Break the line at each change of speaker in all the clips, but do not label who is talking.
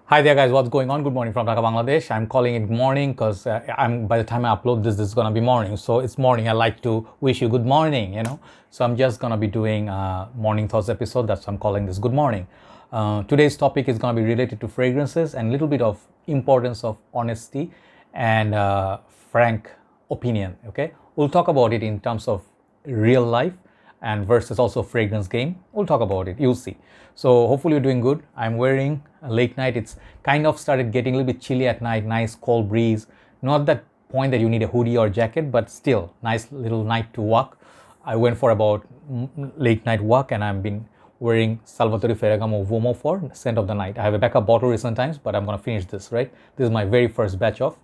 Hi there, guys. What's going on? Good morning from Dhaka, Bangladesh. I'm calling it morning because I'm by the time I upload this is gonna be morning. So it's morning. I like to wish you good morning. So I'm just gonna be doing morning thoughts episode. That's why I'm calling this good morning. Today's topic is gonna be related to fragrances and a little bit of importance of honesty and frank opinion. Okay, we'll talk about it in terms of real life and versus also fragrance game. We'll talk about it. You'll see. So hopefully you're doing good. I'm wearing a late night. It's kind of started getting a little bit chilly at night. Nice cold breeze. Not that point that you need a hoodie or jacket, but still nice little night to walk. I went for about late night walk and I've been wearing Salvatore Ferragamo Vomo for scent of the night. I have a backup bottle recent times, but I'm gonna finish this, right? This is my very first batch of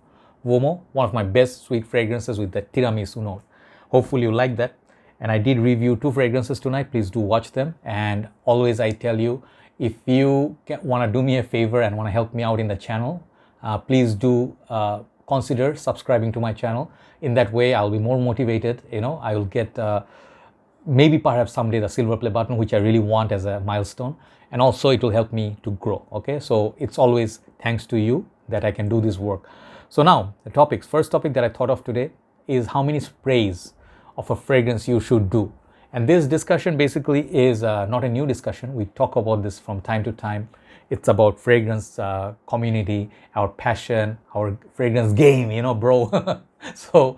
Vomo, one of my best sweet fragrances with the tiramisu note. Hopefully you like that. And I did review 2 fragrances tonight. Please do watch them. And always I tell you, if you want to do me a favor and want to help me out in the channel, please do consider subscribing to my channel. In that way, I'll be more motivated. I will get maybe perhaps someday the silver play button, which I really want as a milestone. And also it will help me to grow. Okay, so it's always thanks to you that I can do this work. So now the topics. First topic that I thought of today is how many sprays of a fragrance you should do. And this discussion basically is not a new discussion. We talk about this from time to time. It's about fragrance community, our passion, our fragrance game, bro. So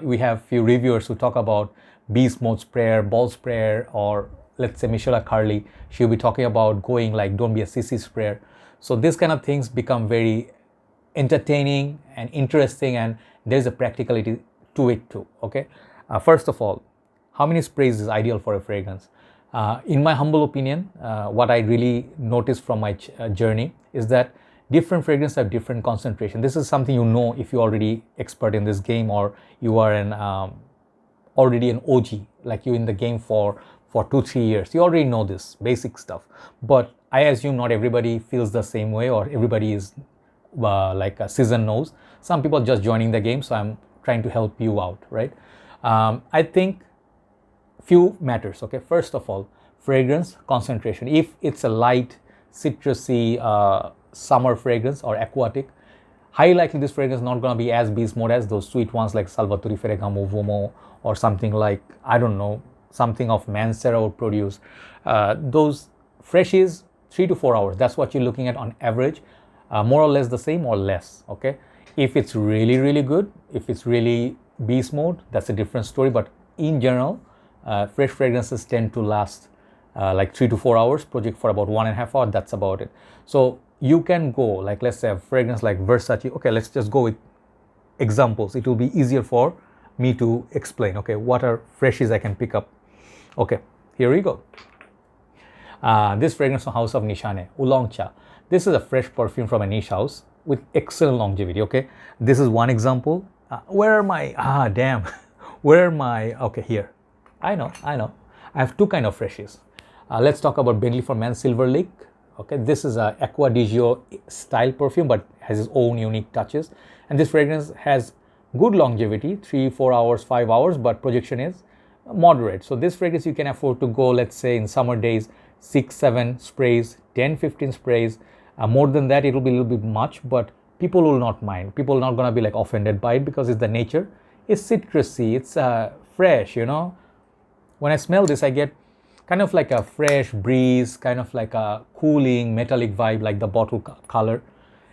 we have few reviewers who talk about beast mode sprayer, ball sprayer, or let's say Michelle Carly. She'll be talking about going like don't be a CC sprayer. So these kind of things become very entertaining and interesting, and there's a practicality to it too. Okay. First of all, how many sprays is ideal for a fragrance? In my humble opinion, what I really noticed from my journey is that different fragrances have different concentration. This is something if you're already expert in this game, or you are already an OG, like you in the game for 2-3 years. You already know this basic stuff. But I assume not everybody feels the same way, or everybody is like a seasoned knows. Some people just joining the game, so I'm trying to help you out, right? I think few matters. Okay, first of all, fragrance concentration. If it's a light citrusy summer fragrance or aquatic, highly likely this fragrance is not going to be as beast mode as those sweet ones like Salvatore Ferragamo Vomo, or something like, I don't know, something of Mancera would produce. Those freshies 3 to 4 hours, that's what you're looking at on average. More or less the same or less. Okay, if it's really really good, if it's really beast mode, that's a different story. But in general, fresh fragrances tend to last like 3 to 4 hours, project for about 1.5 hours. That's about it. So you can go like, let's say a fragrance like Versace. Okay, let's just go with examples. It will be easier for me to explain. Okay, what are freshies I can pick up? Okay, here we go. This fragrance from House of Nishane, Oolong Cha. This is a fresh perfume from a niche house with excellent longevity. Okay, this is one example. Where are my damn where are my okay, here. I know I have 2 kind of freshies. Let's talk about Bentley for Man Silver Lake. Okay, this is a Acqua di Gio style perfume, but has its own unique touches. And this fragrance has good longevity, 3-4 hours, 5 hours, but projection is moderate. So this fragrance you can afford to go, let's say in summer days, 6-7 sprays, 10-15 sprays. More than that, it will be a little bit much, but people will not mind. People are not going to be like offended by it, because it's the nature. It's citrusy, it's fresh. When I smell this, I get kind of like a fresh breeze, kind of like a cooling metallic vibe, like the bottle color.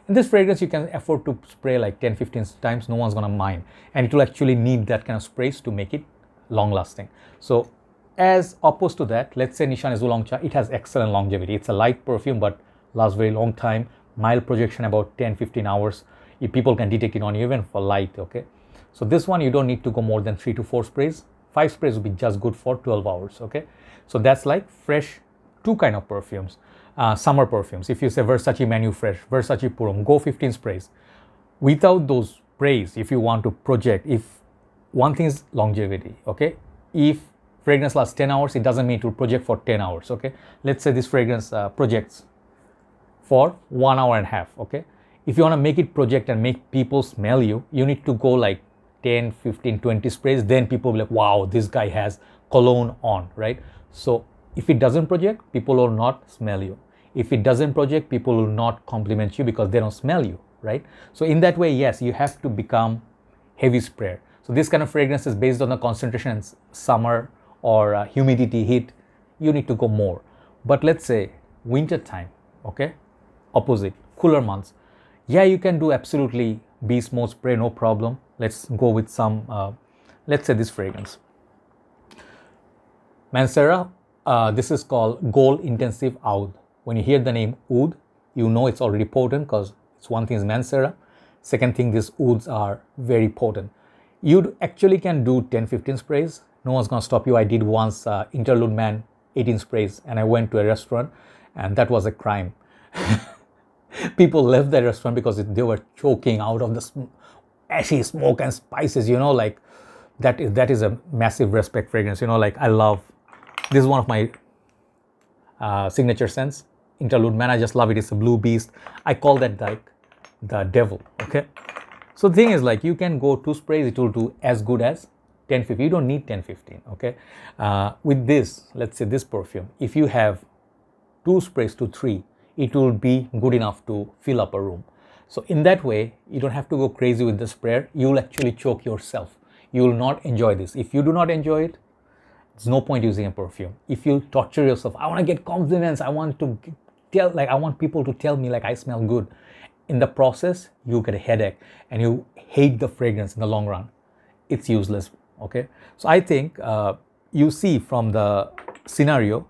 And this fragrance you can afford to spray like 10-15 times. No one's going to mind, and it will actually need that kind of sprays to make it long lasting. So as opposed to that, let's say Nishane's Oolong Cha, it has excellent longevity. It's a light perfume but lasts very long time. Mild projection about 10-15 hours. If people can detect it on you even for light. Okay, so this one you don't need to go more than 3 to 4 sprays. 5 sprays will be just good for 12 hours. Okay, so that's like fresh 2 kind of perfumes. Summer perfumes, if you say Versace Manu Fresh, Versace Purum, go 15 sprays. Without those sprays, if you want to project, if one thing is longevity. Okay, if fragrance lasts 10 hours, it doesn't mean it will project for 10 hours. Okay, let's say this fragrance projects for 1.5 hours. Okay, if you want to make it project and make people smell you, you need to go like 10, 15, 20 sprays. Then people will be like, wow, this guy has cologne on, right? So if it doesn't project, people will not smell you. If it doesn't project, people will not compliment you because they don't smell you, right? So in that way, yes, you have to become heavy sprayer. So this kind of fragrance is based on the concentration in summer or humidity, heat. You need to go more. But let's say winter time, okay, opposite, cooler months. Yeah, you can do absolutely beast mode spray, no problem. Let's go with some, let's say this fragrance. Mancera, this is called Gold Intensive Oud. When you hear the name Oud, you know it's already potent because it's one thing is Mancera. Second thing, these ouds are very potent. You actually can do 10-15 sprays. No one's gonna stop you. I did once Interlude Man 18 sprays and I went to a restaurant and that was a crime. People left the restaurant because they were choking out of the ashy smoke and spices, you know, like that is a massive respect fragrance, you know, like I love, this is one of my signature scents, Interlude Man. I just love it. It's a blue beast. I call that like the devil, okay? So the thing is, like, you can go 2 sprays, it will do as good as 10-15. You don't need 10-15, okay? With this, let's say this perfume, if you have 2 sprays to 3, it will be good enough to fill up a room. So in that way, you don't have to go crazy with the sprayer. You will actually choke yourself. You will not enjoy this. If you do not enjoy it, there's no point using a perfume. If you torture yourself, I want to get compliments, I want to tell, like, I want people to tell me like I smell good. In the process, you get a headache and you hate the fragrance in the long run. It's useless, okay? So I think you see from the scenario,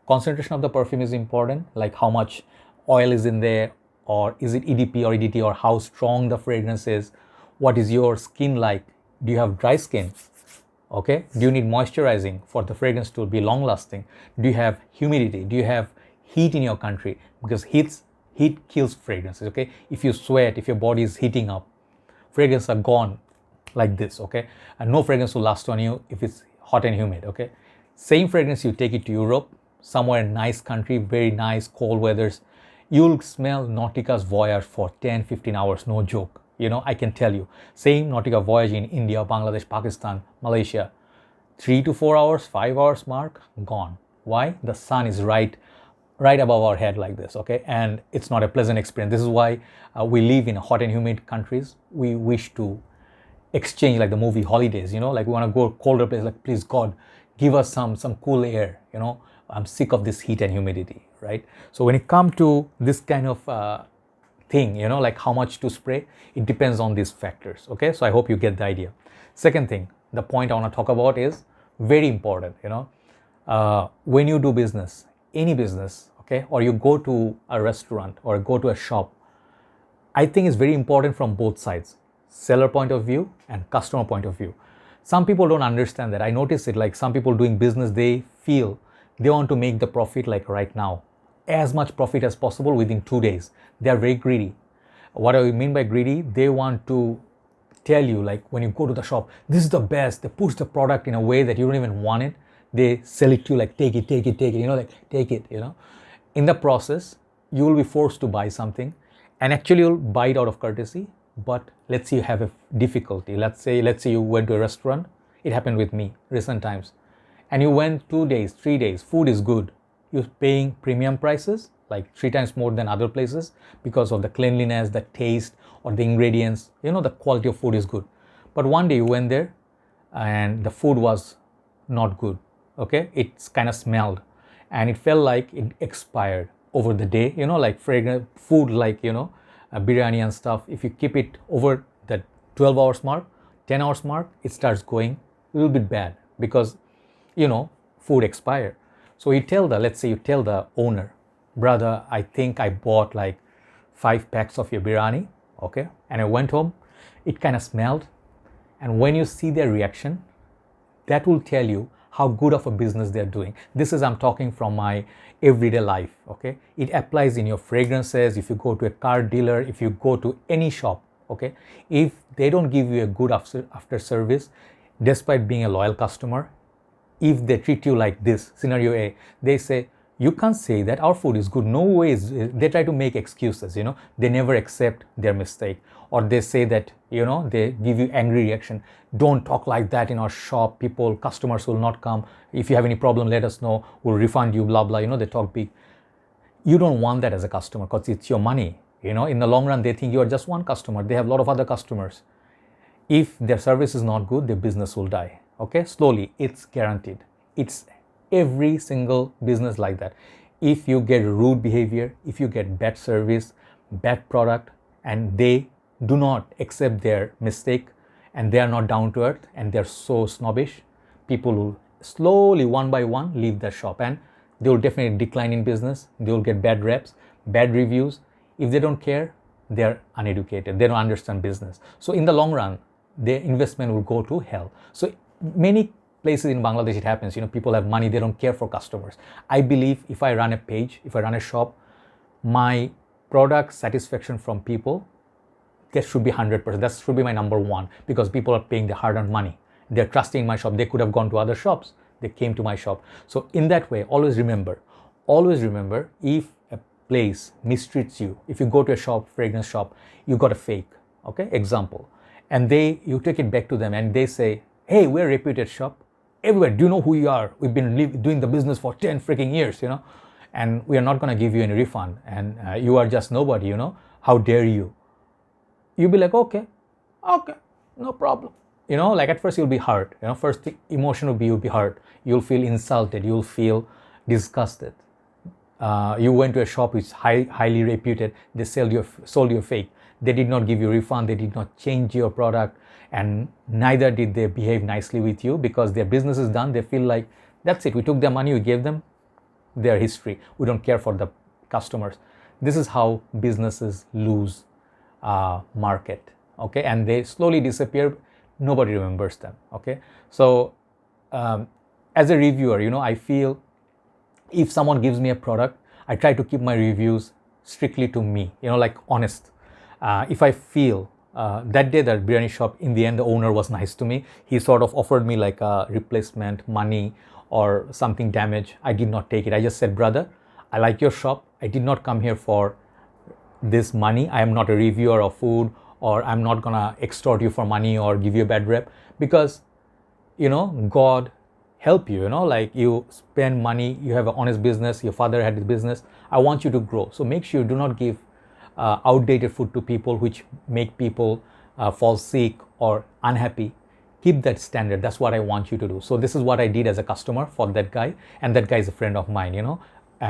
concentration of the perfume is important, like how much oil is in there, or is it EDP or EDT, or how strong the fragrance is. What is your skin like? Do you have dry skin? Okay, do you need moisturizing for the fragrance to be long lasting? Do you have humidity? Do you have heat in your country? Because heat kills fragrances, okay? If you sweat, if your body is heating up, fragrances are gone like this, okay? And no fragrance will last on you if it's hot and humid, okay? Same fragrance, you take it to Europe, somewhere in nice country, very nice cold weathers, you'll smell Nautica's Voyage for 10-15 hours, no joke. You know, I can tell you. Same Nautica Voyage in India, Bangladesh, Pakistan, Malaysia. 3 to 4 hours, 5 hours mark, gone. Why? The sun is right above our head like this, okay? And it's not a pleasant experience. This is why we live in hot and humid countries. We wish to exchange, like the movie Holidays, you know, like we want to go colder place, like please God, give us some cool air, you know? I'm sick of this heat and humidity, right? So when it comes to this kind of thing, you know, like how much to spray, it depends on these factors, okay? So I hope you get the idea. Second thing, the point I want to talk about is very important, you know, when you do business, any business, okay, or you go to a restaurant or go to a shop, I think it's very important from both sides, seller point of view and customer point of view. Some people don't understand that. I notice it, like some people doing business, they feel they want to make the profit like right now, as much profit as possible within 2 days. They are very greedy. What I mean by greedy, they want to tell you, like when you go to the shop, this is the best. They push the product in a way that you don't even want it. They sell it to you like, take it, you know, like take it, you know. In the process, you will be forced to buy something and actually you'll buy it out of courtesy. But let's say you have a difficulty. Let's say you went to a restaurant. It happened with me recent times. And you went 2 days, 3 days, food is good. You're paying premium prices, like 3 times more than other places because of the cleanliness, the taste, or the ingredients. You know, the quality of food is good. But one day you went there and the food was not good, okay? It's kind of smelled and it felt like it expired over the day, you know, like fragrant food, like, you know, biryani and stuff. If you keep it over the 12 hours mark, 10 hours mark, it starts going a little bit bad because, you know, food expired. So you tell let's say you tell the owner, brother, I think I bought like 5 packs of your biryani, okay? And I went home, it kind of smelled. And when you see their reaction, that will tell you how good of a business they're doing. This is, I'm talking from my everyday life, okay? It applies in your fragrances, if you go to a car dealer, if you go to any shop, okay? If they don't give you a good after service, despite being a loyal customer, if they treat you like this, scenario A, they say, you can't say that our food is good. No ways. They try to make excuses, you know. They never accept their mistake. Or they say that, you know, they give you angry reaction. Don't talk like that in our shop. People, customers will not come. If you have any problem, let us know. We'll refund you, blah, blah. You know, they talk big. You don't want that as a customer because it's your money. In the long run, they think you are just one customer. They have a lot of other customers. If their service is not good, their business will die. Okay, slowly, it's guaranteed. It's every single business like that. If you get rude behavior, if you get bad service, bad product, and they do not accept their mistake, and they are not down to earth, and they're so snobbish, people will slowly, one by one, leave their shop, and they will definitely decline in business. They will get bad reps, bad reviews. If they don't care, they're uneducated. They don't understand business. So in the long run, their investment will go to hell. So many places in Bangladesh it happens. People have money, they don't care for customers. I believe if I run a page, if I run a shop, my product satisfaction from people, that should be 100%. That should be my number one, because people are paying their hard-earned money. They're trusting my shop. They could have gone to other shops. They came to my shop. So in that way, always remember, if a place mistreats you, if you go to a shop, fragrance shop, you got a fake, okay, example, and you take it back to them and they say, hey, we're a reputed shop everywhere. Do you know who you are? We've been doing the business for 10 freaking years, and we are not going to give you any refund. And you are just nobody, how dare you? You'll be like, okay, no problem. Like at first you'll be hurt. First the emotion will be, you'll be hurt. You'll feel insulted. You'll feel disgusted. You went to a shop which is highly reputed. They sold you fake. They did not give you a refund. They did not change your product, and neither did they behave nicely with you, because their business is done. They feel like that's it. We took their money. We gave them their history. We don't care for the customers. This is how businesses lose market. Okay, and they slowly disappear. Nobody remembers them. Okay, so as a reviewer, I feel if someone gives me a product, I try to keep my reviews strictly to me, like honest. If I feel that day that biryani shop, in the end the owner was nice to me, he sort of offered me like a replacement money or something damage, I did not take it. I just said, brother, I like your shop. I did not come here for this money. I am not a reviewer of food, or I'm not gonna extort you for money or give you a bad rep, because God help you, like you spend money, you have an honest business, your father had a business, I want you to grow. So make sure you do not give outdated food to people, which make people fall sick or unhappy. Keep that standard. That's what I want you to do. So this is what I did as a customer for that guy, and that guy is a friend of mine.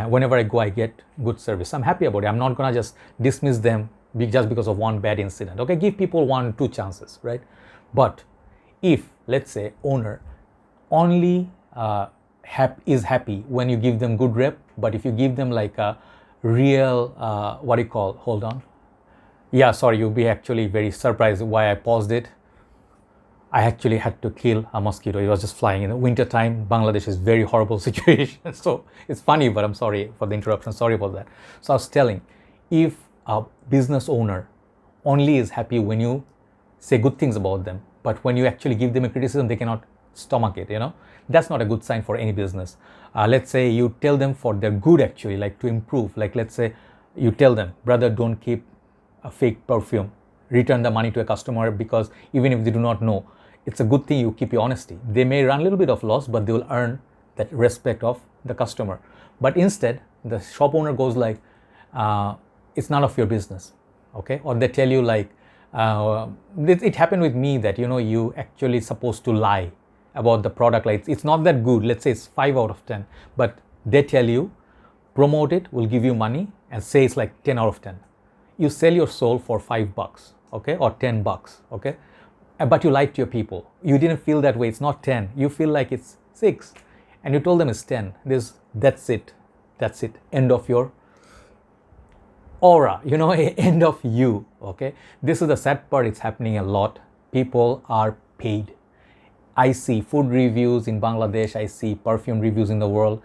Whenever I go, I get good service. I'm happy about it. I'm not gonna just dismiss them just because of one bad incident. Okay, give people 1-2 chances, right? But if, let's say, owner only is happy when you give them good rep, but if you give them like a real hold on, yeah, sorry, you'll be actually very surprised why I paused it. I actually had to kill a mosquito. It was just flying. In the winter time, Bangladesh is very horrible situation. So it's funny, but I'm sorry for the interruption. Sorry about that. So I was telling, if a business owner only is happy when you say good things about them, but when you actually give them a criticism, they cannot stomach it, that's not a good sign for any business. Let's say you tell them for their good, actually, like to improve. Like let's say you tell them, brother, don't keep a fake perfume. Return the money to a customer, because even if they do not know, it's a good thing you keep your honesty. They may run a little bit of loss, but they will earn that respect of the customer. But instead, the shop owner goes like, it's none of your business, okay? Or they tell you like, it happened with me that, you actually supposed to lie about the product. Like it's not that good. Let's say it's 5 out of 10, but they tell you, promote it, we'll give you money, and say it's like 10 out of 10. You sell your soul for $5, okay? Or $10, okay? But you lied to your people. You didn't feel that way. It's not 10. You feel like it's 6. And you told them it's 10. That's it. End of your aura, end of you, okay? This is the sad part. It's happening a lot. People are paid. I see food reviews in Bangladesh. I see perfume reviews in the world.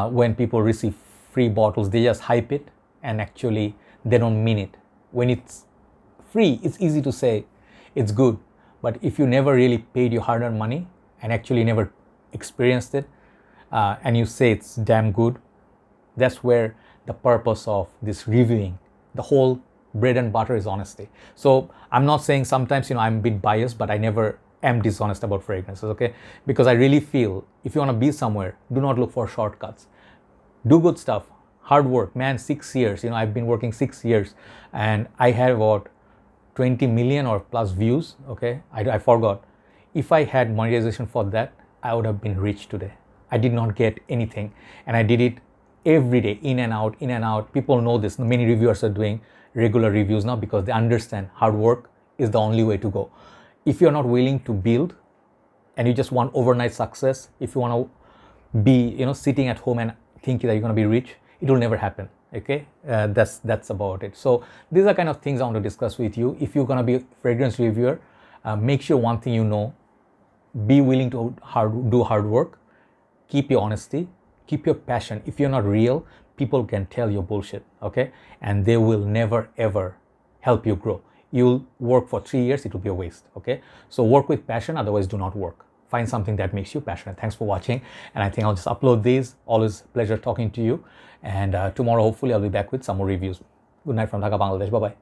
When people receive free bottles, they just hype it, and actually they don't mean it. When it's free, it's easy to say it's good. But if you never really paid your hard-earned money and actually never experienced it, and you say it's damn good, that's where the purpose of this reviewing, the whole bread and butter, is honesty. So I'm not saying sometimes, I'm a bit biased, but I never am dishonest about fragrances, okay? Because I really feel if you want to be somewhere, do not look for shortcuts. Do good stuff, hard work, man. 6 years, I've been working 6 years, and I had about 20 million or plus views. Okay, I forgot. If I had monetization for that, I would have been rich today. I did not get anything, and I did it every day, in and out, in and out. People know this. Many reviewers are doing regular reviews now because they understand hard work is the only way to go. If you're not willing to build and you just want overnight success, if you want to be sitting at home and thinking that you're going to be rich, it will never happen. Okay, that's about it. So these are kind of things I want to discuss with you. If you're going to be a fragrance reviewer, make sure one thing, be willing to do hard work, keep your honesty, keep your passion. If you're not real, people can tell you bullshit. Okay, and they will never ever help you grow. You'll work for 3 years, it will be a waste. Okay, so work with passion, otherwise do not work. Find something that makes you passionate. Thanks for watching, and I think I'll just upload these. Always pleasure talking to you, and tomorrow hopefully I'll be back with some more reviews. Good night from Dhaka, Bangladesh. Bye bye.